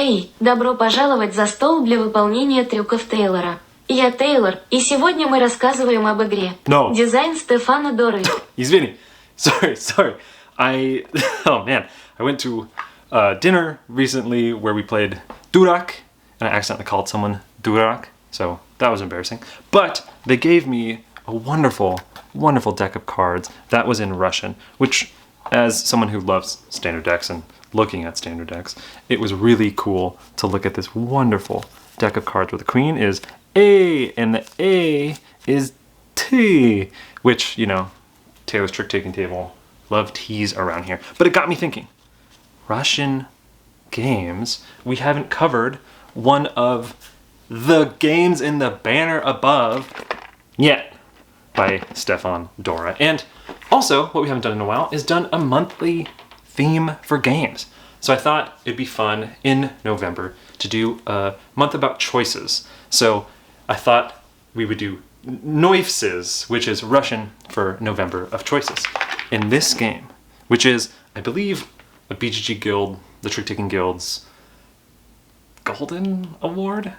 Эй, добро пожаловать за стол для выполнения трюков Тейлора. Я Тейлор, и сегодня мы рассказываем об игре. No. Дизайн Стефана Доры. Извини. Sorry. Oh man, I went to dinner recently where we played Durak, and I accidentally called someone Durak, so that was embarrassing. But they gave me a wonderful deck of cards that was in Russian, which, as someone who loves standard decks and looking at standard decks, it was really cool to look at this wonderful deck of cards where the queen is A and the A is T, which, you know, Taylor's trick taking table, love T's around here. But it got me thinking, Russian games, we haven't covered one of the games in the banner above yet by Stefan Dora. And also, what we haven't done in a while is done a monthly theme for games. So I thought it'd be fun in November to do a month about choices. So I thought we would do Noivces, which is Russian for November of choices. In this game, which is, I believe, a BGG Guild, the Trick Taking Guild's Golden Award?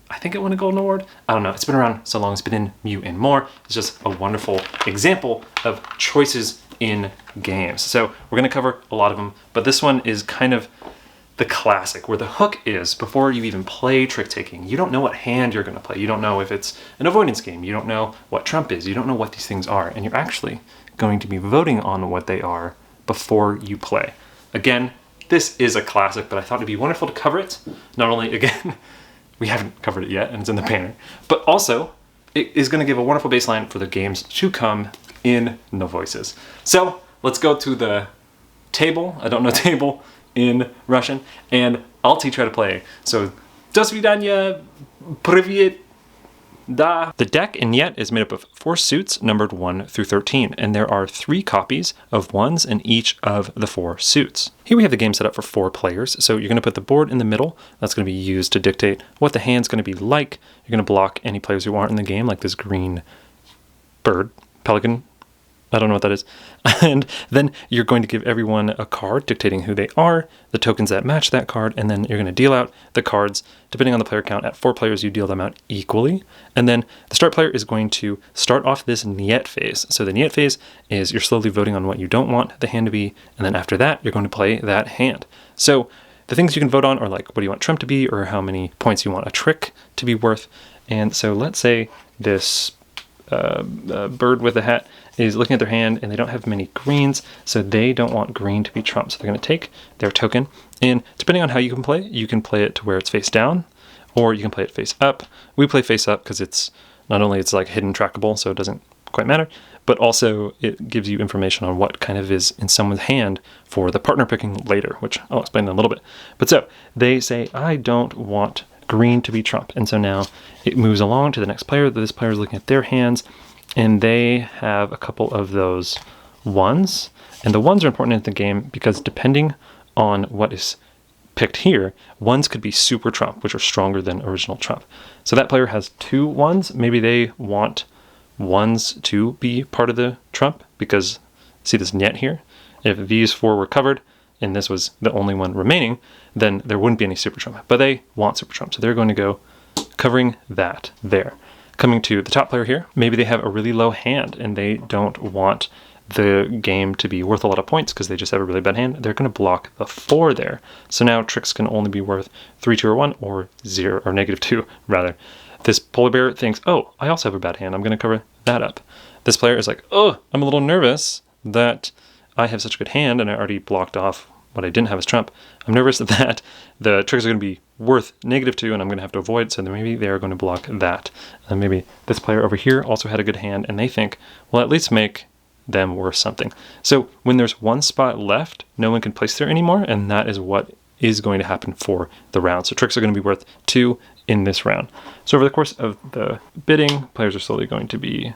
I think it won a Golden Award. I don't know. It's been around so long. It's been in Mew and More. It's just a wonderful example of choices in games. So we're going to cover a lot of them, but this one is kind of the classic, where the hook is before you even play trick taking. You don't know what hand you're going to play. You don't know if it's an avoidance game. You don't know what trump is. You don't know what these things are, and you're actually going to be voting on what they are before you play. Again, this is a classic, but I thought it'd be wonderful to cover it. Not only, again, we haven't covered it yet, and it's in the banner, but also it is going to give a wonderful baseline for the games to come in No Voices. So let's go to the table. I don't know table in Russian, and I'll teach you how to play. So, до свидания, привет, da. The deck in Nyet is made up of 4 suits numbered 1 through 13, and there are 3 copies of ones in each of the 4 suits. Here we have the game set up for 4 players, so you're going to put the board in the middle. That's going to be used to dictate what the hand's going to be like. You're going to block any players who aren't in the game, like this green bird, pelican, I don't know what that is. And then you're going to give everyone a card dictating who they are, the tokens that match that card, and then you're going to deal out the cards. Depending on the player count, at 4 players, you deal them out equally. And then the start player is going to start off this Nyet phase. So the Nyet phase is you're slowly voting on what you don't want the hand to be, and then after that, you're going to play that hand. So the things you can vote on are like, what do you want trump to be, or how many points you want a trick to be worth. And so let's say this bird with a hat is looking at their hand and they don't have many greens, so they don't want green to be trump. So they're going to take their token, and depending on how you can play it to where it's face down, or you can play it face up. We play face up because it's not only it's like hidden trackable, so it doesn't quite matter, but also it gives you information on what kind of is in someone's hand for the partner picking later, which I'll explain in a little bit. But so they say, I don't want green to be trump, and so now it moves along to the next player. This player is looking at their hands, and they have a couple of those ones, and the ones are important in the game because depending on what is picked here, ones could be super trump, which are stronger than original trump. So that player has 2 ones. Maybe they want ones to be part of the trump because see this Nyet here? If these 4 were covered and this was the only one remaining, then there wouldn't be any super trump, but they want super trump, so they're going to go covering that there. Coming to the top player here, maybe they have a really low hand and they don't want the game to be worth a lot of points because they just have a really bad hand. They're going to block the 4 there. So now tricks can only be worth 3, 2, or 1, or 0, or -2, rather. This polar bear thinks, oh, I also have a bad hand. I'm going to cover that up. This player is like, oh, I'm a little nervous that I have such a good hand and I already blocked off what I didn't have as trump. I'm nervous that the tricks are going to be worth -2 and I'm going to have to avoid, so then maybe they're going to block that. And maybe this player over here also had a good hand and they think, well, at least make them worth something. So when there's 1 spot left, no one can place there anymore, and that is what is going to happen for the round. So tricks are going to be worth 2 in this round. So over the course of the bidding, players are slowly going to be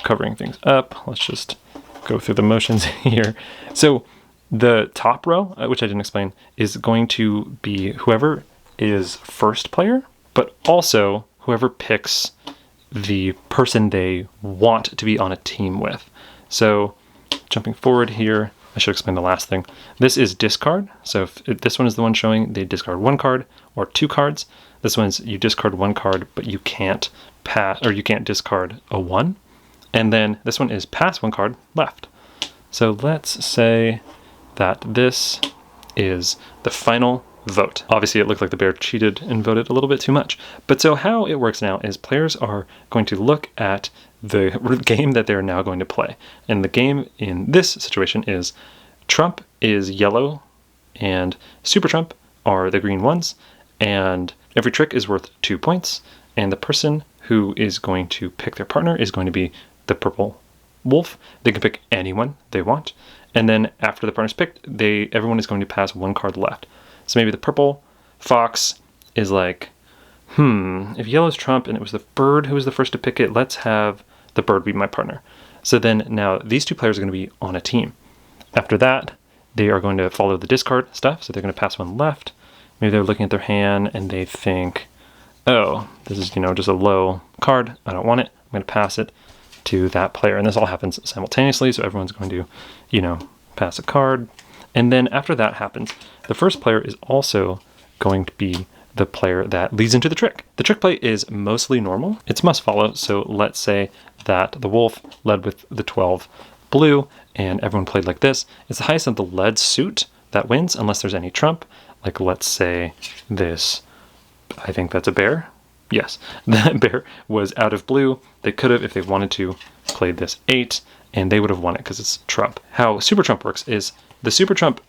covering things up. Let's just go through the motions here. So the top row, which I didn't explain, is going to be whoever is first player, but also whoever picks the person they want to be on a team with. So jumping forward here, I should explain the last thing. This is discard. So if this one is the one showing, they discard 1 card or 2 cards. This one's you discard 1 card, but you can't pass, or you can't discard a 1. And then this one is pass 1 card left. So let's say that this is the final vote. Obviously it looked like the bear cheated and voted a little bit too much. But so how it works now is players are going to look at the game that they're now going to play. And the game in this situation is trump is yellow and super trump are the green ones. And every trick is worth 2 points. And the person who is going to pick their partner is going to be the purple wolf. They can pick anyone they want. And then after the partner's picked, everyone is going to pass 1 card left. So maybe the purple fox is like, if yellow's trump and it was the bird who was the first to pick it, let's have the bird be my partner. So then now these 2 players are going to be on a team. After that, they are going to follow the discard stuff. So they're going to pass 1 left. Maybe they're looking at their hand and they think, oh, this is, just a low card. I don't want it. I'm going to pass it to that player. And this all happens simultaneously. So everyone's going to, pass a card. And then after that happens, the first player is also going to be the player that leads into the trick. The trick play is mostly normal. It's must follow. So let's say that the wolf led with the 12 blue and everyone played like this. It's the highest of the led suit that wins unless there's any trump. Like let's say this, I think that's a bear. Yes, that bear was out of blue. They could have, if they wanted to, played this 8 and they would have won it because it's trump. How super trump works is the super trump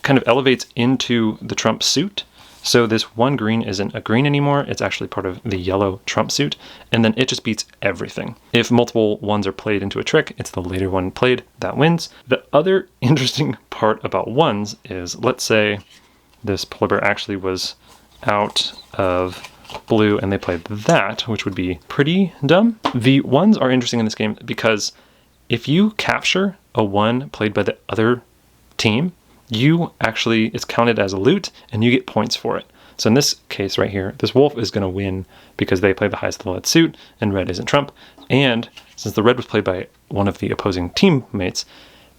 kind of elevates into the trump suit. So this 1 green isn't a green anymore. It's actually part of the yellow trump suit. And then it just beats everything. If multiple 1s are played into a trick, it's the later one played that wins. The other interesting part about 1s is, let's say this polar bear actually was out of blue and they played that, which would be pretty dumb. The 1s are interesting in this game because if you capture a 1 played by the other team, it's counted as a loot and you get points for it. So in this case right here, this wolf is going to win because they play the highest of the lead suit and red isn't trump. And since the red was played by one of the opposing teammates,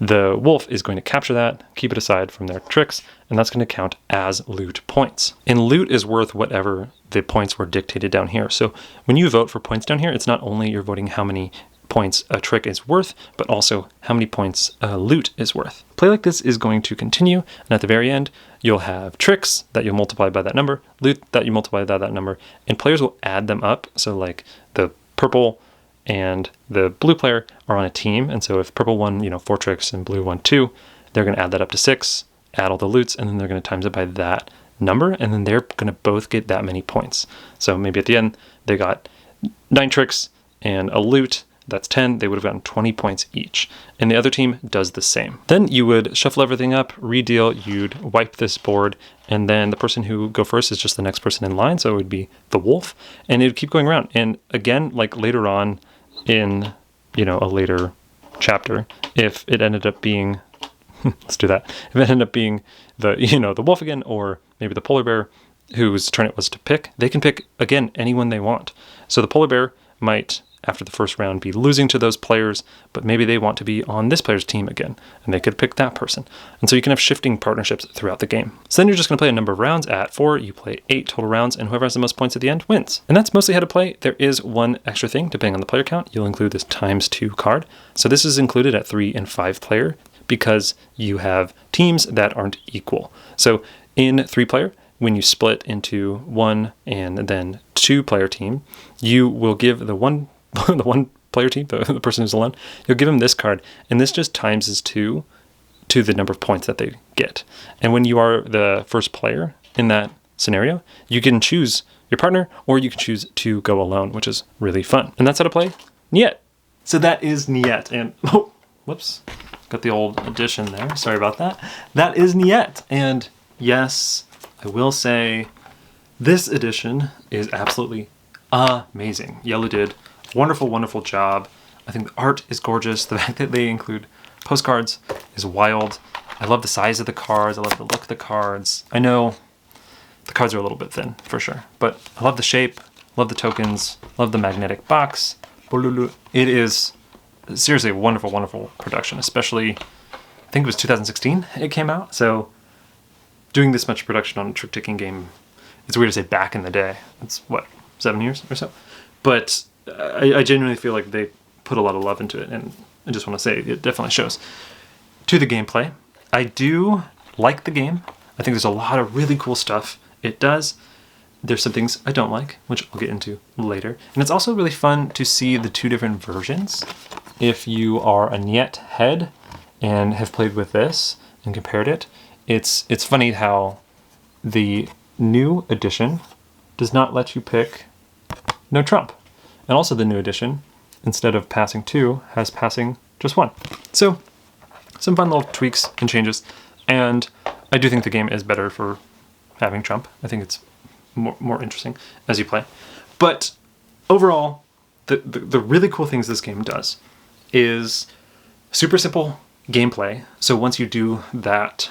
the wolf is going to capture that, keep it aside from their tricks, and that's going to count as loot points. And loot is worth whatever the points were dictated down here. So when you vote for points down here, it's not only you're voting how many points a trick is worth, but also how many points a loot is worth. Play like this is going to continue, and at the very end, you'll have tricks that you'll multiply by that number, loot that you multiply by that number, and players will add them up. So like the purple and the blue player are on a team, and so if purple won, 4 tricks and blue won 2, they're going to add that up to 6, add all the loots, and then they're going to times it by that number, and then they're going to both get that many points. So maybe at the end, they got 9 tricks and a loot, that's 10, they would have gotten 20 points each. And the other team does the same. Then you would shuffle everything up, redeal, you'd wipe this board, and then the person who go first is just the next person in line, so it would be the wolf, and it would keep going around. And again, like later on in, a later chapter, if it ended up being, let's do that, if it ended up being the, the wolf again, or maybe the polar bear whose turn it was to pick, they can pick, again, anyone they want. So the polar bear might, after the first round, be losing to those players, but maybe they want to be on this player's team again, and they could pick that person. And so you can have shifting partnerships throughout the game. So then you're just going to play a number of rounds. At 4, you play 8 total rounds, and whoever has the most points at the end wins. And that's mostly how to play. There is one extra thing, depending on the player count. You'll include this ×2 card. So this is included at 3 and 5 player because you have teams that aren't equal. So in 3-player, when you split into 1 and then 2-player team, you will give the one player team, the person who's alone, you'll give them this card, and this just times is 2 to the number of points that they get. And when you are the first player in that scenario, you can choose your partner, or you can choose to go alone, which is really fun. And that's how to play Nyet. So that is Nyet, and whoops, got the old edition there. Sorry about that. That is Nyet, and yes, I will say this edition is absolutely amazing. Yellow did wonderful, wonderful job. I think the art is gorgeous. The fact that they include postcards is wild. I love the size of the cards. I love the look of the cards. I know the cards are a little bit thin, for sure, but I love the shape, love the tokens, love the magnetic box. It is seriously a wonderful, wonderful production, especially I think it was 2016 it came out. So doing this much production on a trick-taking game, it's weird to say back in the day. It's what, 7 years or so? But I genuinely feel like they put a lot of love into it, and I just want to say it definitely shows. To the gameplay, I do like the game. I think there's a lot of really cool stuff it does. There's some things I don't like, which I'll get into later. And it's also really fun to see the two different versions. If you are a Nyet head and have played with this and compared it, it's funny how the new edition does not let you pick no trump. And also the new edition, instead of passing 2, has passing just 1. So some fun little tweaks and changes. And I do think the game is better for having trump. I think it's more interesting as you play. But overall, the really cool things this game does is super simple gameplay. So once you do that,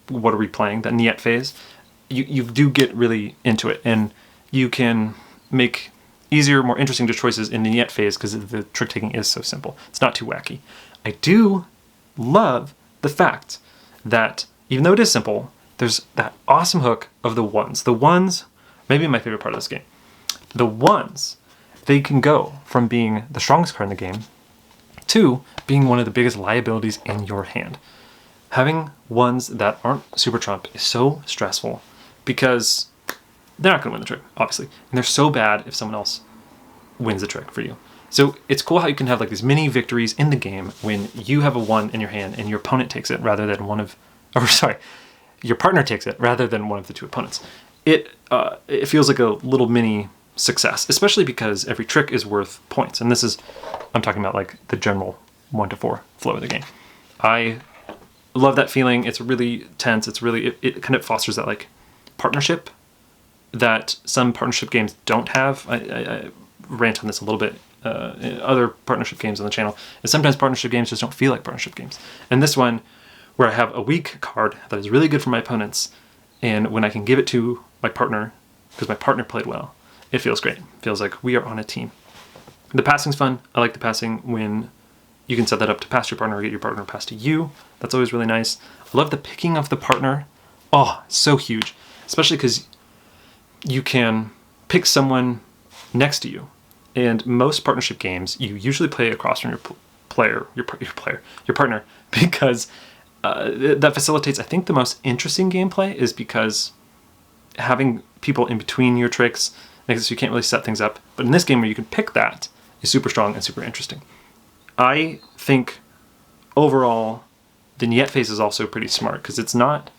what are we playing, that Nyet phase, you do get really into it, and you can make easier, more interesting choices in the Nyet phase because the trick-taking is so simple. It's not too wacky. I do love the fact that even though it is simple, there's that awesome hook of the ones. The ones, maybe my favorite part of this game. The ones, they can go from being the strongest card in the game to being one of the biggest liabilities in your hand. Having ones that aren't super trump is so stressful because they're not going to win the trick, obviously. And they're so bad if someone else wins the trick for you. So it's cool how you can have like these mini victories in the game when you have a 1 in your hand and your opponent takes it rather than your partner takes it rather than one of the 2 opponents. It feels like a little mini success, especially because every trick is worth points. And this is, I'm talking about like the general 1 to 4 flow of the game. I love that feeling. It's really tense. It's really, it kind of fosters that like partnership that some partnership games don't have. I rant on this a little bit. Other partnership games on the channel, is sometimes partnership games just don't feel like partnership games. And this one, where I have a weak card that is really good for my opponents, and when I can give it to my partner, because my partner played well, it feels great. It feels like we are on a team. The passing's fun. I like the passing when you can set that up to pass your partner or get your partner to pass to you. That's always really nice. I love the picking of the partner. Oh, so huge. Especially because you can pick someone next to you. And most partnership games, you usually play across from your partner, because that facilitates, I think, the most interesting gameplay is because having people in between your tricks makes it so you can't really set things up. But in this game where you can pick that is super strong and super interesting. I think overall, the Nyet phase is also pretty smart because it's not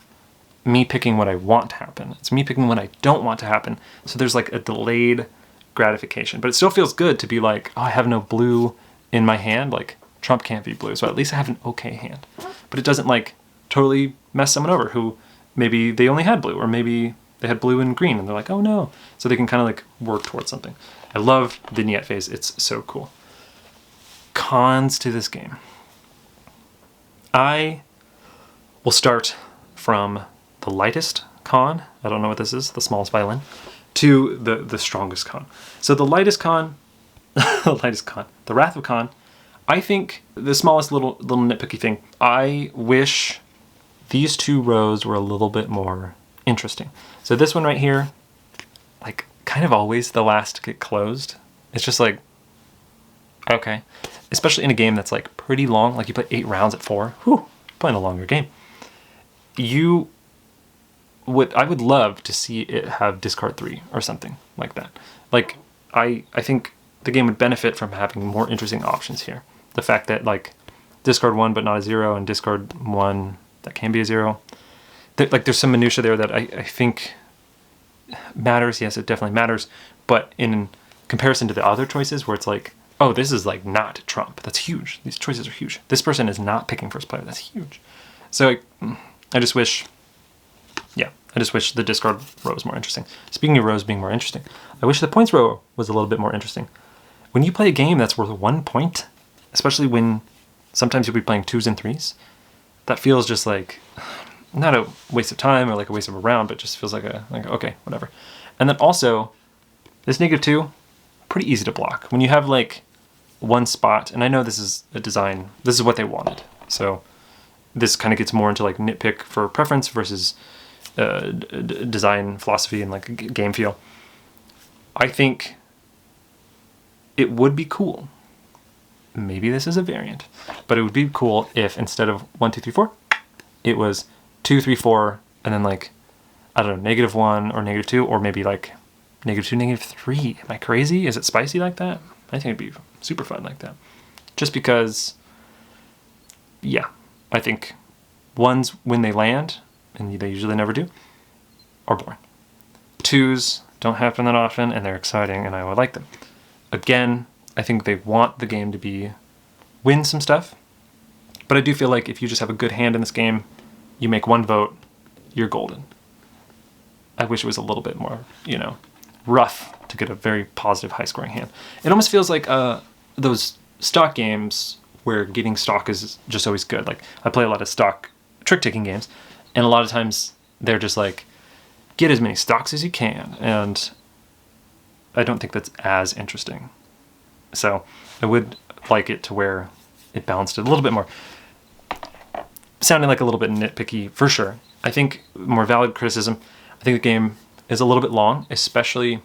me picking what I want to happen. It's me picking what I don't want to happen. So there's like a delayed gratification, but it still feels good to be like, oh, I have no blue in my hand. Like trump can't be blue, so at least I have an okay hand. But it doesn't like totally mess someone over who maybe they only had blue, or maybe they had blue and green and they're like, oh no. So they can kind of like work towards something. I love the Nyet phase. It's so cool. Cons to this game. I will start from the lightest con. I don't know what this is, the smallest violin, to the strongest con. So the lightest con, the Wrath of Khan, I think the smallest little nitpicky thing, I wish these 2 rows were a little bit more interesting. So this one right here, like kind of always the last to get closed. It's just like, okay. Especially in a game that's like pretty long, like you play 8 rounds at 4, whew, playing a longer game. I would love to see it have discard 3 or something like that. Like, I think the game would benefit from having more interesting options here. The fact that like discard 1 but not a 0, and discard 1 that can be a 0. Like there's some minutia there that I think matters. Yes, it definitely matters. But in comparison to the other choices where it's like, oh, this is like not trump. That's huge. These choices are huge. This person is not picking first player. That's huge. So I just wish the discard row was more interesting. Speaking of rows being more interesting, I wish the points row was a little bit more interesting. When you play a game that's worth 1 point, especially when sometimes you'll be playing 2s and 3s, that feels just like, not a waste of time or like a waste of a round, but just feels like okay, whatever. And then also, this -2, pretty easy to block. When you have like one spot, and I know this is a design, this is what they wanted. So this kind of gets more into like nitpick for preference versus design philosophy and like game feel. I think it would be cool. Maybe this is a variant, but it would be cool if instead of 1, 2, 3, 4, it was 2, 3, 4, and then like, I don't know, -1 or -2, or maybe like -2, -3. Am I crazy? Is it spicy like that? I think it'd be super fun like that. Just because, yeah, I think ones, when they land, and they usually never do, are boring. Twos don't happen that often, and they're exciting, and I would like them. Again, I think they want the game to win some stuff, but I do feel like if you just have a good hand in this game, you make one vote, you're golden. I wish it was a little bit more, rough to get a very positive, high-scoring hand. It almost feels like those stock games where getting stock is just always good. Like, I play a lot of stock trick-taking games, and a lot of times they're just like, get as many stocks as you can, and I don't think that's as interesting. So I would like it to where it balanced it a little bit more. Sounding like a little bit nitpicky, for sure. I think more valid criticism, I think the game is a little bit long, especially,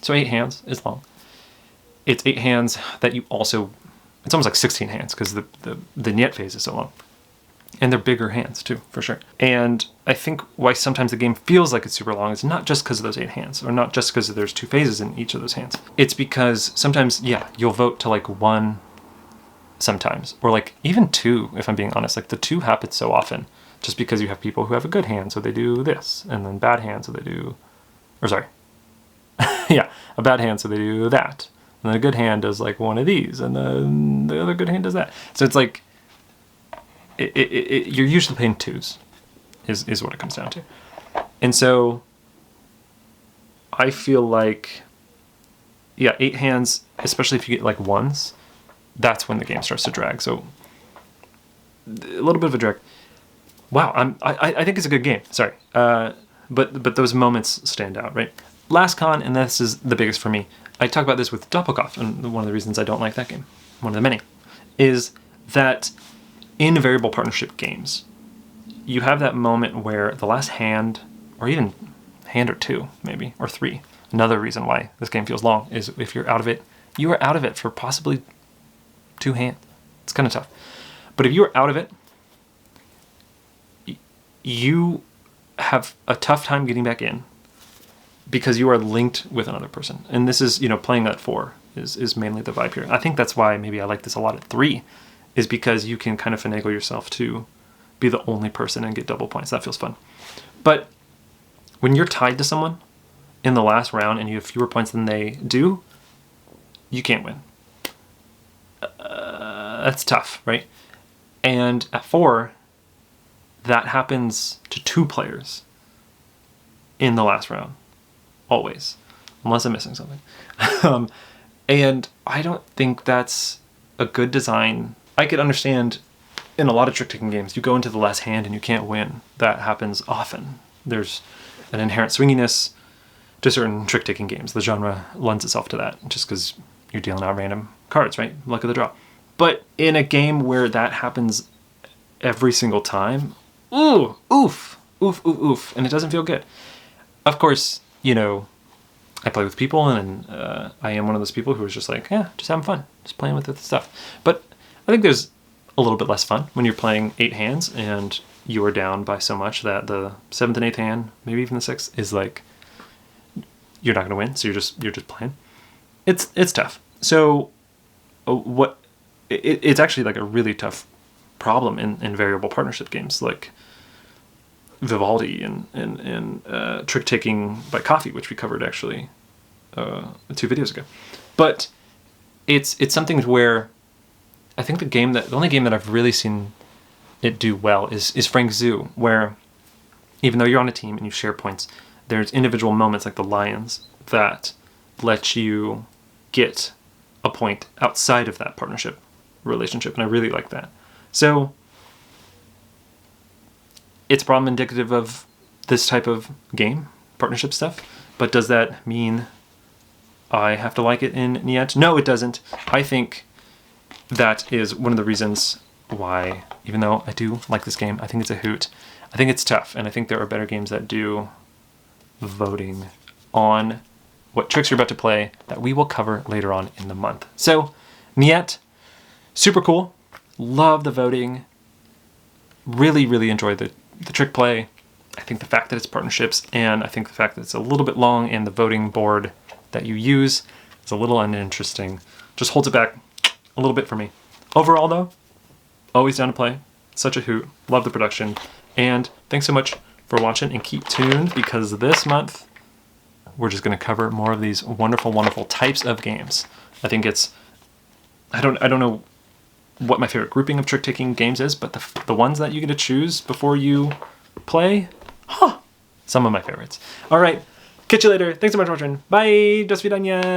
so 8 hands is long. It's 8 hands that you also, it's almost like 16 hands because the Nyet phase is so long. And they're bigger hands too, for sure. And I think why sometimes the game feels like it's super long is not just because of those 8 hands, or not just because there's 2 phases in each of those hands. It's because sometimes, yeah, you'll vote to like 1 sometimes, or like even 2, if I'm being honest. Like the 2 happens so often just because you have people who have a good hand, so they do this, and then bad hand, so they do, or sorry, yeah, a bad hand, so they do that. And then a good hand does like one of these, and then the other good hand does that. So it's like, you're usually playing 2s, is what it comes down to. And so I feel like, yeah, 8 hands, especially if you get like 1s, that's when the game starts to drag. So a little bit of a drag. Wow, I think it's a good game. Sorry, but those moments stand out, right? Last con, and this is the biggest for me. I talk about this with Doppelkopf, and one of the reasons I don't like that game, one of the many, is that in variable partnership games, you have that moment where the last hand, or even hand or 2, maybe, or 3. Another reason why this game feels long is if you're out of it, you are out of it for possibly 2 hands. It's kind of tough. But if you are out of it, you have a tough time getting back in because you are linked with another person. And this is, playing at 4 is mainly the vibe here. I think that's why maybe I like this a lot at 3, is because you can kind of finagle yourself to be the only person and get double points. That feels fun. But when you're tied to someone in the last round and you have fewer points than they do, you can't win. That's tough, right? And at 4, that happens to 2 players in the last round, always, unless I'm missing something. And I don't think that's a good design. I could understand in a lot of trick-taking games, you go into the last hand and you can't win. That happens often. There's an inherent swinginess to certain trick-taking games. The genre lends itself to that, just because you're dealing out random cards, right? Luck of the draw. But in a game where that happens every single time, ooh, oof, oof, oof, oof, and it doesn't feel good. Of course, I play with people, and I am one of those people who is just like, yeah, just having fun, just playing with the stuff. But I think there's a little bit less fun when you're playing 8 hands and you are down by so much that the 7th and 8th hand, maybe even the 6th, is like, you're not going to win, so you're just playing. It's tough. So it's actually like a really tough problem in variable partnership games like Vivaldi and Trick-Taking by Coffee, which we covered actually 2 videos ago. But it's something where I think the only game that I've really seen it do well is Frank Zoo, where even though you're on a team and you share points, there's individual moments like the Lions that let you get a point outside of that partnership relationship, and I really like that. So it's probably indicative of this type of game, partnership stuff, but does that mean I have to like it in Nyet? No, it doesn't. I think that is one of the reasons why, even though I do like this game, I think it's a hoot. I think it's tough, and I think there are better games that do voting on what tricks you're about to play that we will cover later on in the month. So, Nyet, super cool. Love the voting. Really, really enjoy the trick play. I think the fact that it's partnerships, and I think the fact that it's a little bit long and the voting board that you use is a little uninteresting. Just holds it back a little bit for me. Overall though, always down to play. Such a hoot. Love the production. And thanks so much for watching, and keep tuned because this month we're just going to cover more of these wonderful, wonderful types of games. I think it's, I don't know what my favorite grouping of trick-taking games is, but the ones that you get to choose before you play, some of my favorites. All right, catch you later. Thanks so much for watching. Bye. До свидания.